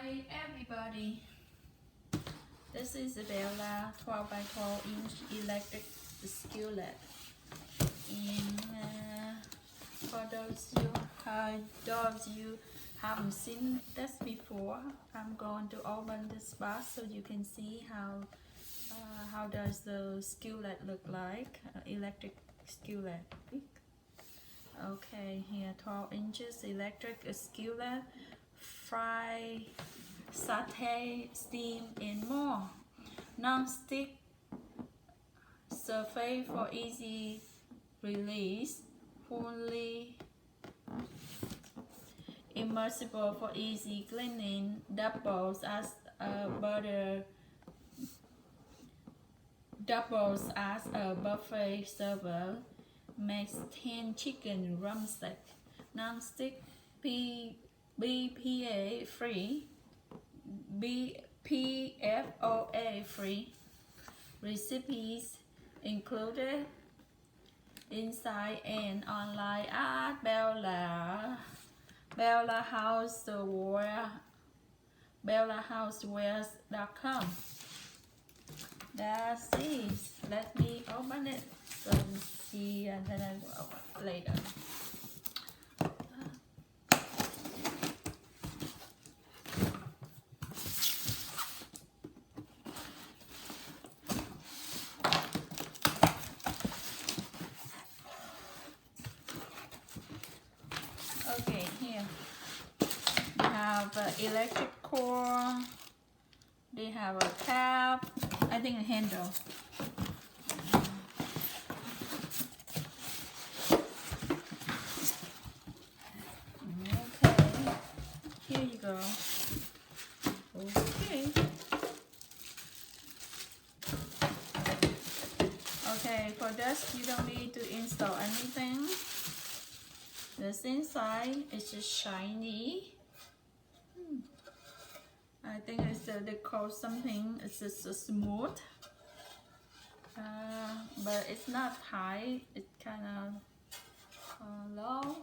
Hi everybody, this is a Bella 12 by 12 inch electric skillet. And for those you haven't seen this before, I'm going to open this box so you can see how does the skillet look like, electric skillet. Okay, here 12 inches electric skillet, fry, saute, steam, and more. Non-stick surface for easy release, fully immersible for easy cleaning, doubles as a buffet server, makes 10 chicken drumstick, non-stick, BFOA free, BFOA free, recipes included inside and online at BellaHousewares.com. That's it. Let me open it so you see, and then I will open it later. Okay, here they have an electric core, they have a cap, I think a handle. Okay, here you go. Okay. Okay, for this you don't need to install anything. This inside is just shiny. I think it's they call something. It's just smooth, but it's not high. It's kind of low.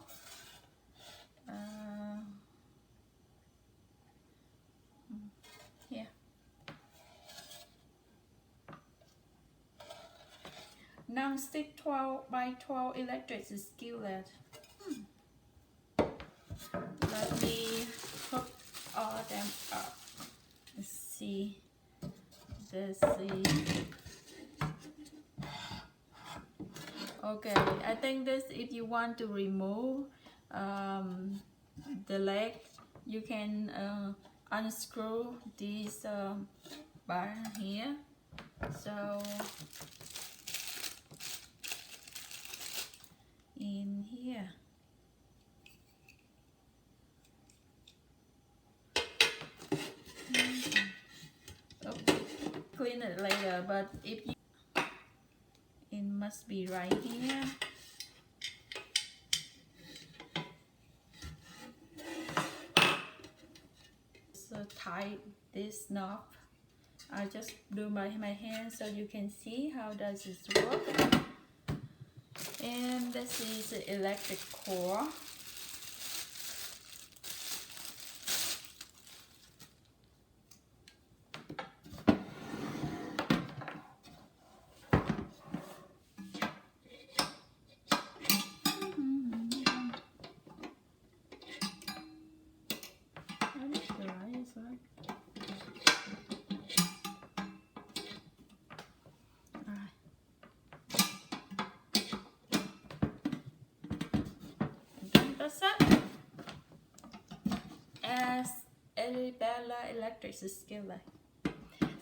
Here. Non-stick 12 by 12 electric skillet. Let me hook all them up. Let's see. Okay, I think this, if you want to remove the leg, you can unscrew this bar here. So in here. Clean it later, but if you, it must be right here. So tight this knob. I just do my hand so you can see how does this work. And this is the electric core. As a Bella electric skillet.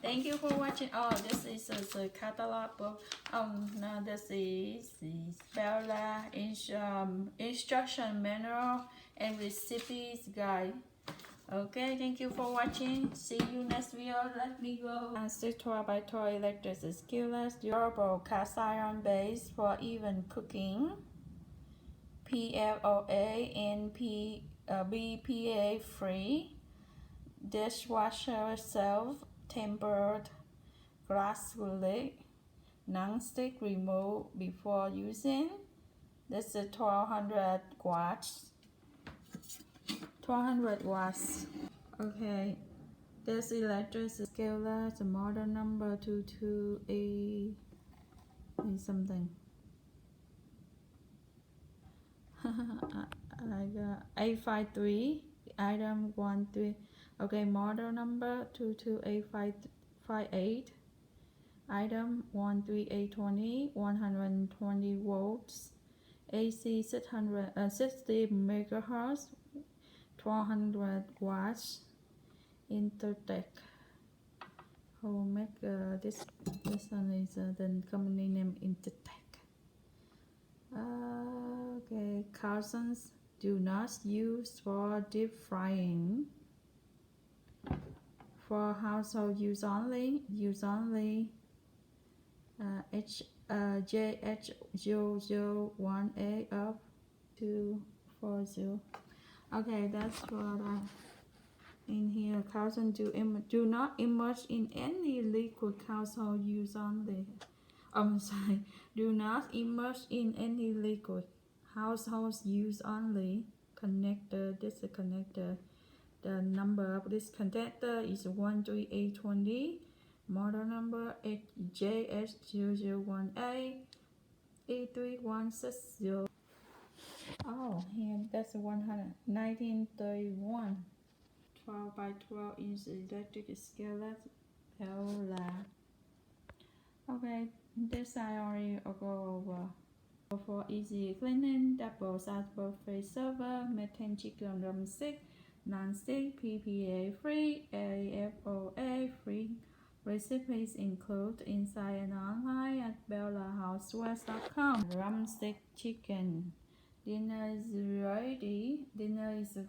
Thank you for watching. Oh, this is a catalog book. Now this is Bella instruction manual and recipes guide. Okay, thank you for watching. See you next video. Let me go. 12 by 12 electric skillet, durable cast iron base for even cooking. BFOA and BFOA free, dishwasher self-tempered glass lid, non-stick, remove before using. This is 1200 watts. Okay, This electric skillet, the model number 228 something. I got 853 item 13. Okay, model number 22858 item 13820 120 volts AC 660 megahertz 1200 watts Intertech. Who make this one is the company name Intertech. Okay, cartons do not use for deep frying. For household use only. JH001A up 240. Okay, that's what in here. Cartons do not immerse in any liquid. Household use only. I'm sorry, do not immerse in any liquid. Household use only. Connector, this is a connector. The number of this connector is 13820. Model number JH001A 83160. Oh, here that's 1931. 12 by 12 inch electric skillet Paola. Okay, this I already go over. For easy cleaning, double size buffet server, methane chicken drumstick, non-stick, PPA free, BFOA free. Recipes include inside and online at bellahousewest.com. Drumstick chicken. Dinner is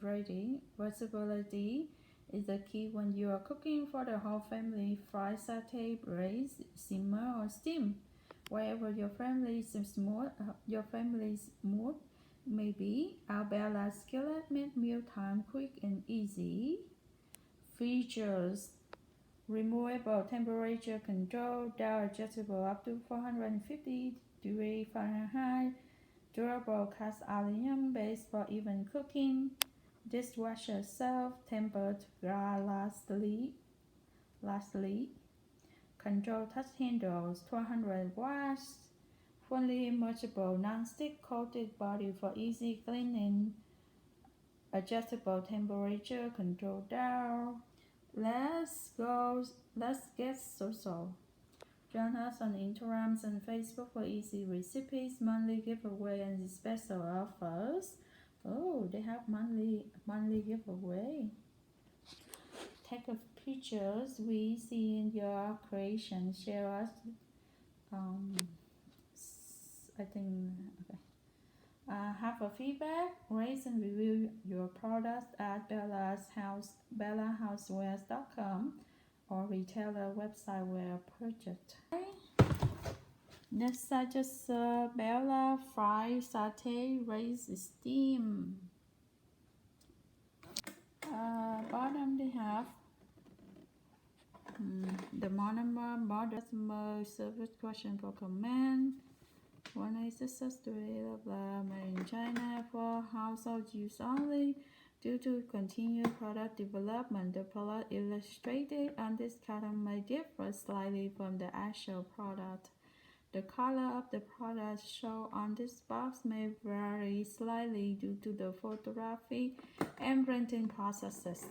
ready. Versatility is the key when you are cooking for the whole family. Fry, saute, braise, simmer, or steam. Wherever your family's mood may be, our Bella Skillet made mealtime quick and easy. Features: removable temperature control, dial adjustable up to 450 degrees Fahrenheit, durable cast aluminum base for even cooking, dishwasher self-tempered lastly, control touch handles, 200 watts, fully immersible non-stick coated body for easy cleaning, adjustable temperature control dial. Let's get social. Join us on Instagram and Facebook for easy recipes, monthly giveaway, and special offers. Oh, they have monthly giveaway. Take a pictures we see in your creation. Share us. I think okay. Have a feedback, rate and review your products at bellahousewest.com or retailer website where purchased. Next, I just Bella fry, saute, raise, steam. Bottom they have the model service question for comment. One is sustainable made in China for household use only. Due to continued product development, the product illustrated on this carton may differ slightly from the actual product. The color of the product shown on this box may vary slightly due to the photography and printing processes.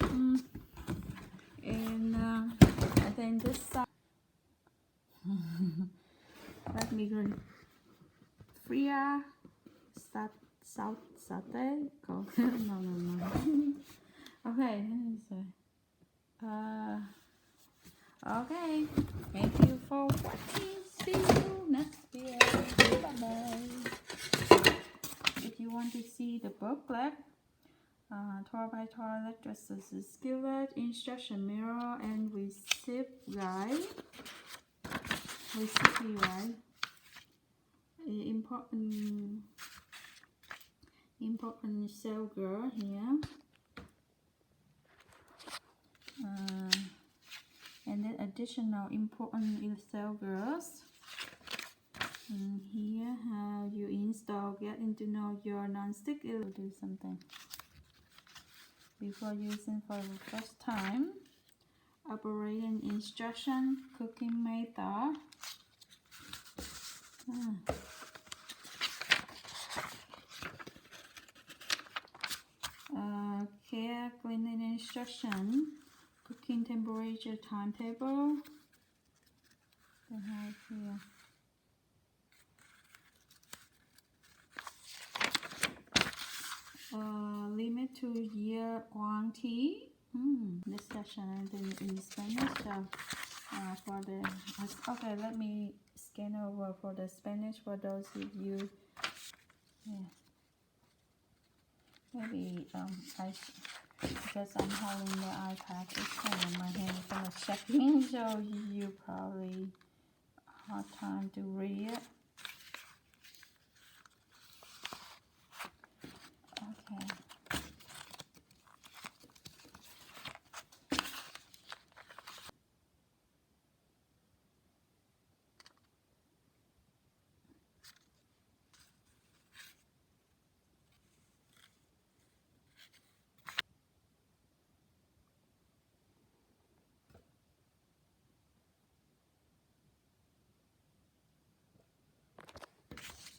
And I think this side, let me go. Fria, Saute, no. Okay, okay, thank you for watching. See you next video. Bye-bye. If you want to see the booklet, 12 by 12 electricity skillet, instruction manual, and recipe guide. Important cell girl here. And then additional important cell girls. And here how you install, getting to know your non-stick. It will do something before using for the first time. Operating instruction, cooking method. Care cleaning instruction, cooking temperature timetable. They have here. Limit 2-year warranty. This session is in Spanish, so for the okay, let me scan over for the Spanish for those of you. Yeah. Maybe because I'm holding the iPad, it's kind of my hand is kind of shaking, so you probably hard time to read it. Okay.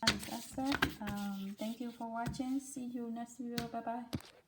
And that's it. Thank you for watching. See you next video. Bye bye.